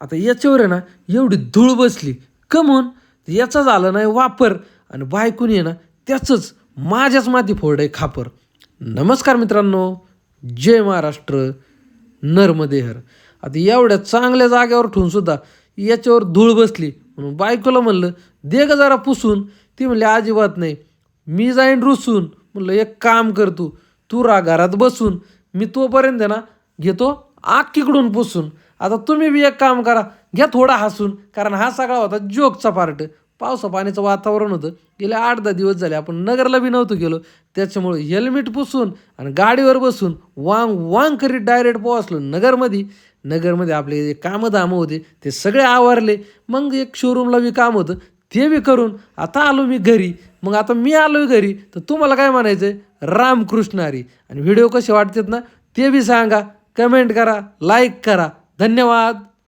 आता याच्यावर आहे ना एवढी धूळ बसली कमून याचा झाला नाही वापर आणि बायकोनी आहे ना त्याचंच माझ्याच माती फोड आहे खापर. नमस्कार मित्रांनो, जय महाराष्ट्र, नर्मदे हर. आता एवढ्या चांगल्या जागेवर ठेवून सुद्धा याच्यावर धूळ बसली म्हणून बायकोला म्हणलं दे ग जरा पुसून. ती म्हणली अजिबात नाही, मी जाईन रुसून. म्हणलं एक काम कर तू राहा घरात बसून, मी तोपर्यंत आहे ना घेतो आखीकडून पुसून. आता तुम्ही बी एक काम करा, घ्या थोडा हसून, कारण हा सगळा होता जोकचा पार्ट. पावसा पाण्याचं वातावरण होतं, गेले 8-10 दिवस झाले आपण नगरला बी नव्हतं गेलो. त्याच्यामुळे हेल्मेट पुसून आणि गाडीवर बसून वांग वांग करीत डायरेक्ट पोहोचलो नगरमध्ये आपले जे कामं दामं होते ते सगळे आवरले. मग एक शोरूमला बी काम होतं ते बी करून आता आलो मी घरी. मग आता मी आलो घरी तर तुम्हाला काय म्हणायचं आहे, रामकृष्ण हरी. आणि व्हिडिओ कसे वाटतात ना ते बी सांगा, कमेंट करा, लाईक करा. धन्यवाद.